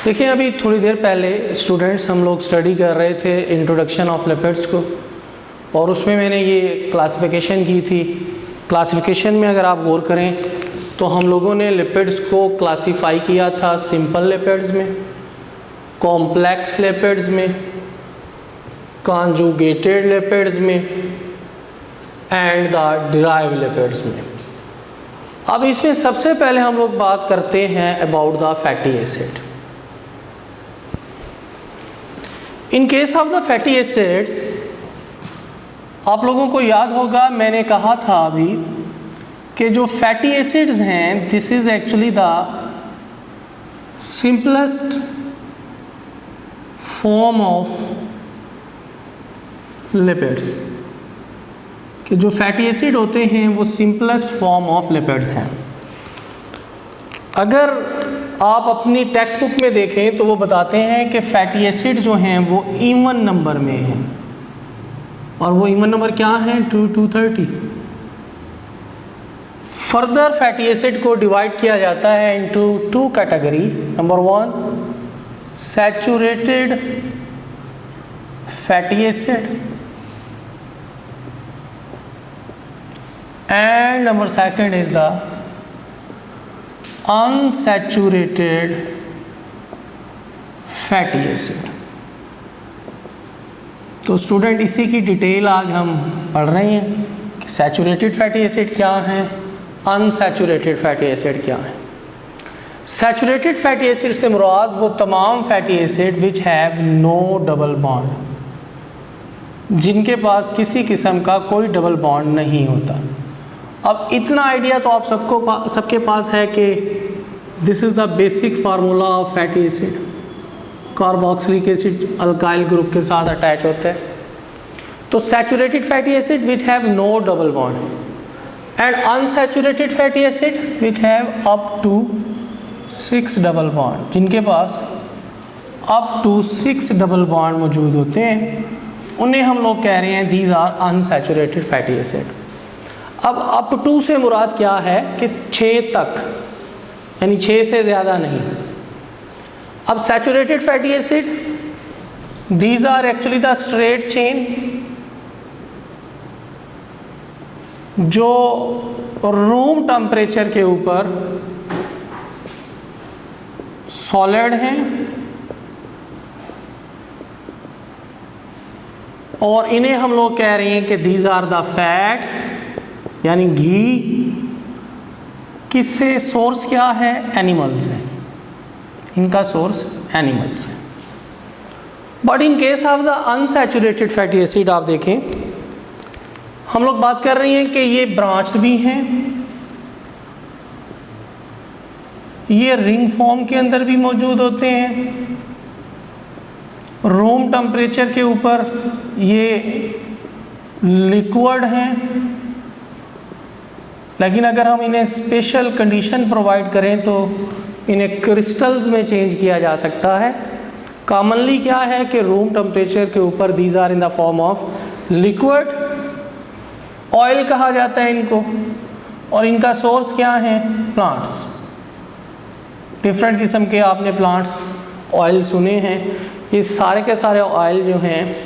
देखिए, अभी थोड़ी देर पहले स्टूडेंट्स हम लोग स्टडी कर रहे थे इंट्रोडक्शन ऑफ लिपिड्स को, और उसमें मैंने ये क्लासिफिकेशन की थी। क्लासिफिकेशन में अगर आप गौर करें तो हम लोगों ने लिपिड्स को क्लासिफाई किया था सिंपल लिपिड्स में, कॉम्प्लेक्स लिपिड्स में, कॉन्जुगेटेड लिपिड्स में एंड द डिराइव्ड लिपिड्स में। अब इसमें सबसे पहले हम लोग बात करते हैं about the fatty acid. In case of the fatty acids, आप लोगों को याद होगा मैंने कहा था अभी कि जो फैटी एसिड्स हैं this is actually the simplest form of lipids, कि जो फैटी एसिड होते हैं वो सिंपलेस्ट फॉर्म ऑफ लिपिड्स हैं। अगर आप अपनी टेक्स्ट बुक में देखें तो वो बताते हैं कि फैटी एसिड जो हैं वो इवन नंबर में हैं, और वो इवन नंबर क्या है 230। फर्दर फैटी एसिड को डिवाइड किया जाता है into two category. Number 1 saturated fatty acid and number 2 is the unsaturated fatty acid। तो स्टूडेंट इसी की डिटेल आज हम पढ़ रहे हैं कि सैचुरेटेड फैटी एसिड क्या है, अनसैचुरेटेड फैटी एसिड क्या है। सैचुरेटेड फैटी एसिड से मुराद वो तमाम fatty acid which have no double bond, जिनके पास किसी किस्म का कोई डबल बॉन्ड नहीं होता। अब इतना आइडिया तो आप सबके पास है कि this is the basic formula of fatty acid. Carboxylic acid alkyl group के साथ अटैच होता है। तो saturated fatty acid which have no double bond and unsaturated fatty acid which have up to 6 double bond, जिनके पास up to 6 double bond मौजूद होते हैं, उन्हें हम लोग कह रहे हैं these are unsaturated fatty acid. अब अप टू से मुराद क्या है कि 6 तक, यानी 6 से ज़्यादा नहीं। अब saturated fatty acid these are actually the straight chain जो रूम टेम्परेचर के ऊपर सॉलिड हैं और इन्हें हम लोग कह रहे हैं कि दीज आर द फैट्स, यानी घी। किससे सोर्स क्या है? एनिमल्स है, इनका सोर्स एनिमल्स है। But in case of the unsaturated fatty acid आप देखें, हम लोग बात कर रहे हैं कि ये ब्रांच्ड भी हैं, ये रिंग फॉर्म के अंदर भी मौजूद होते हैं, रूम टेम्परेचर के ऊपर ये लिक्विड हैं, लेकिन अगर हम इन्हें स्पेशल कंडीशन प्रोवाइड करें तो इन्हें क्रिस्टल्स में चेंज किया जा सकता है। कॉमनली क्या है कि रूम टेम्परेचर के ऊपर these are in the form of liquid, oil कहा जाता है इनको, और इनका सोर्स क्या है? प्लांट्स। डिफरेंट किस्म के आपने प्लांट्स ऑयल सुने हैं। ये सारे के सारे ऑयल जो हैं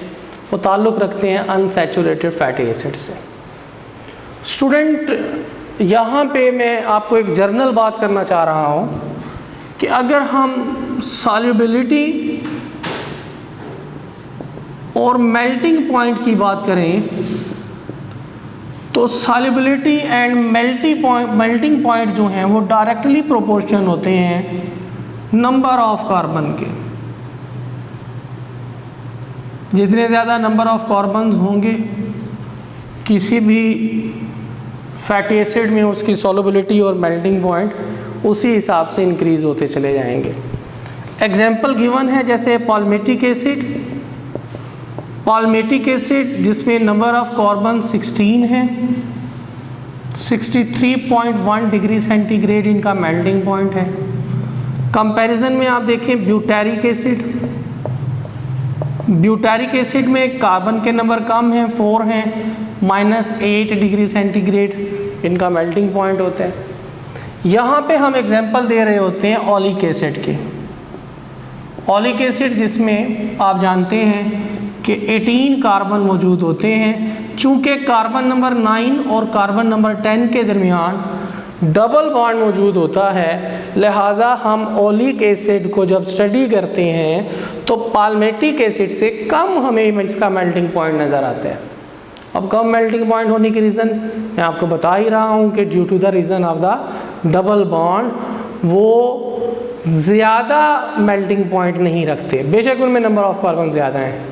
वो ताल्लुक़ रखते हैं अनसैचुरेटेड फैटी एसिड से। स्टूडेंट, यहाँ पे मैं आपको एक जर्नल बात करना चाह रहा हूँ कि अगर हम सॉल्युबिलिटी और मेल्टिंग पॉइंट की बात करें तो सॉल्युबिलिटी एंड मेल्टिंग पॉइंट जो हैं वो डायरेक्टली प्रोपोर्शनल होते हैं नंबर ऑफ कार्बन के। जितने ज़्यादा नंबर ऑफ कार्बन होंगे किसी भी फैटी एसिड में, उसकी सॉल्युबिलिटी और मेल्टिंग पॉइंट उसी हिसाब से इंक्रीज़ होते चले जाएंगे। एग्जाम्पल गिवन है जैसे पाल्मेटिक एसिड। पाल्मेटिक एसिड जिसमें नंबर ऑफ कार्बन 16 है, 63.1 डिग्री सेंटीग्रेड इनका मेल्टिंग पॉइंट है। कंपैरिजन में आप देखें ब्यूटेरिक एसिड। ब्यूटेरिक एसिड में कार्बन के नंबर कम हैं, 4 हैं, -8 डिग्री सेंटीग्रेड इनका मेल्टिंग पॉइंट होता है। यहाँ पे हम एग्जांपल दे रहे होते हैं ओलिक एसिड के। ओलिक एसिड जिसमें आप जानते हैं कि 18 कार्बन मौजूद होते हैं। चूँकि कार्बन नंबर 9 और कार्बन नंबर 10 के दरमियान डबल बॉन्ड मौजूद होता है, लिहाजा हम ओलिक एसिड को जब स्टडी करते हैं तो पाल्मेटिक एसिड से कम हमें इसका मेल्टिंग पॉइंट नज़र आता है। अब कम मेल्टिंग पॉइंट होने की रीज़न मैं आपको बता ही रहा हूँ कि due to the reason of the double bond वो ज़्यादा मेल्टिंग पॉइंट नहीं रखते, बेशक उनमें नंबर ऑफ कार्बन ज़्यादा हैं।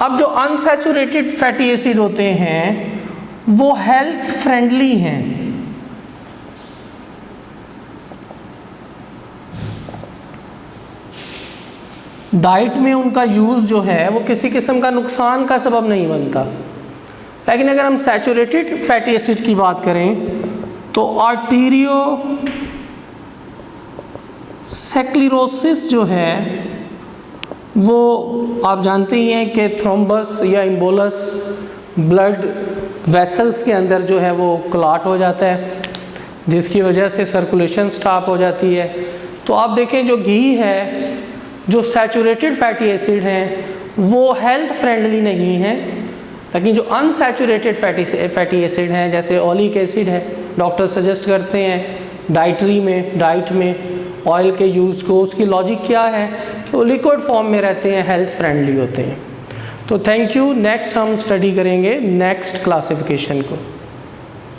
अब जो अनसैचुरेटेड फैटी एसिड होते हैं वो हेल्थ फ्रेंडली हैं। डाइट में उनका यूज़ जो है वो किसी किस्म का नुकसान का सबब नहीं बनता। लेकिन अगर हम सैचुरेटेड फैटी एसिड की बात करें तो आर्टीरियो सेक्लेरोसिस जो है वो आप जानते ही हैं कि थ्रोम्बस या इम्बोलस ब्लड वेसल्स के अंदर जो है वो क्लॉट हो जाता है, जिसकी वजह से सर्कुलेशन स्टॉप हो जाती है। तो आप देखें जो घी है, जो सैचुरेटेड फैटी एसिड हैं वो हेल्थ फ्रेंडली नहीं है, लेकिन जो अनसैचुरेटेड फैटी एसिड हैं जैसे ओलिक एसिड है, डॉक्टर सजेस्ट करते हैं डाइट में ऑयल के यूज़ को। उसकी लॉजिक क्या है कि वो लिक्विड फॉर्म में रहते हैं, हेल्थ फ्रेंडली होते हैं। तो थैंक यू। नेक्स्ट हम स्टडी करेंगे नेक्स्ट क्लासिफिकेशन को।